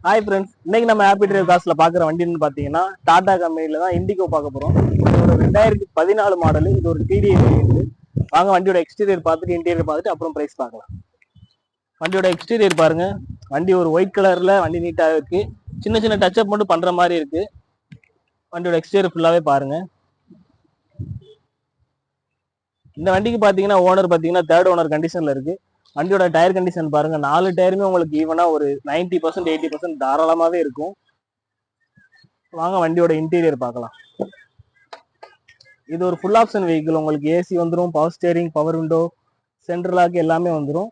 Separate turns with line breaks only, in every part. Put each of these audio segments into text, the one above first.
Hi friends, இன்னைக்கு நம்ம happy drive காஸ்ட்ல பாக்குற வண்டின்னு பாத்தீங்கன்னா டாடா கம்பெனில தான் இண்டிகோ பார்க்க போறோம். இதோட 2014 மாடல். இது ஒரு டிடிஐ வேரியன்ட். வாங்க வண்டியோட எக்ஸ்டீரியர் பார்த்துட்டு இன்டீரியர் பார்த்துட்டு அப்புறம் பிரைஸ் பார்க்கலாம். வண்டியோட எக்ஸ்டீரியர் பாருங்க. வண்டி ஒரு ஒயிட் கலர்ல வண்டி நீட்டா இருக்கு. சின்ன சின்ன டச்சப் மட்டும் பண்ற மாதிரி இருக்கு. வண்டியோட எக்ஸ்டீரியர் ஃபுல்லாவே பாருங்க. இந்த வண்டிக்கு பாத்தீங்கன்னா ஓனர் பாத்தீங்கன்னா தேர்ட் ஓனர் கண்டிஷன்ல இருக்கு. வண்டியோட டயர் கண்டிஷன் பாருங்க. 4 டயருமே உங்களுக்கு ஈவனா ஒரு 90% 80% தாராளமாவே இருக்கும். வாங்க வண்டியோட இன்டீரியர் பார்க்கலாம். இது ஒரு ஃபுல் ஆப்ஷன் வெஹிக்கிள். உங்களுக்கு ஏசி வந்துடும், power steering, power window, central lock எல்லாமே வந்துடும்.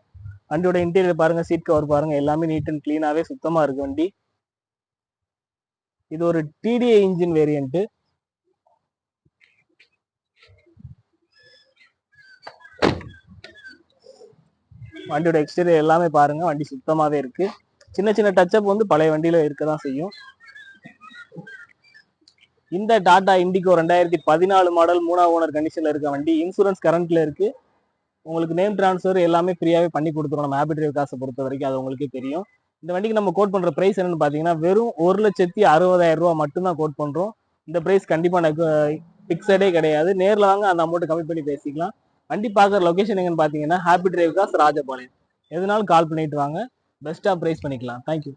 வண்டியோட இன்டீரியர் பாருங்க, சீட் கவர் பாருங்க, எல்லாமே நீட் அண்ட் கிளீனாவே சுத்தமா இருக்கு வண்டி. இது ஒரு டிடிஐ இன்ஜின் வேரியன்ட். வண்டியோட எக்ஸ்டீரியர் எல்லாமே பாருங்க, வண்டி சுத்தமாவே இருக்கு. சின்ன சின்ன டச்சப் வந்து பழைய வண்டியில இருக்கதான் செய்யும். இந்த டாடா இண்டிகோ 2014 மாடல் 3ஆவது ஓனர் கண்டிஷன்ல இருக்க வண்டி. இன்சூரன்ஸ் கரண்ட்ல இருக்கு. உங்களுக்கு நேம் டிரான்ஸ்ஃபர் எல்லாமே ஃப்ரீயாவே பண்ணி கொடுத்துருவோம். நம்ம ஹாப்பி டிரைவ் காசை பொறுத்த வரைக்கும் அது உங்களுக்கே தெரியும். இந்த வண்டிக்கு நம்ம கோட் பண்ற பிரைஸ் என்னன்னு பாத்தீங்கன்னா வெறும் 1,60,000 ரூபாய் மட்டும் தான் கோட் பண்றோம். இந்த பிரைஸ் கண்டிப்பா எனக்கு பிக்சடே கிடையாது. நேரில் வாங்க, அந்த அமௌண்ட் கம்மி பண்ணி பேசிக்கலாம். வண்டி பார்க்குற லொகேஷன் எங்கன்னு பாத்தீங்கன்னா ஹாப்பி டிரைவ் காஸ் ராஜபாளையம். எதுனாலும் கால் பண்ணிட்டு வாங்க, பெஸ்டா பிரைஸ் பண்ணிக்கலாம். தேங்க்யூ.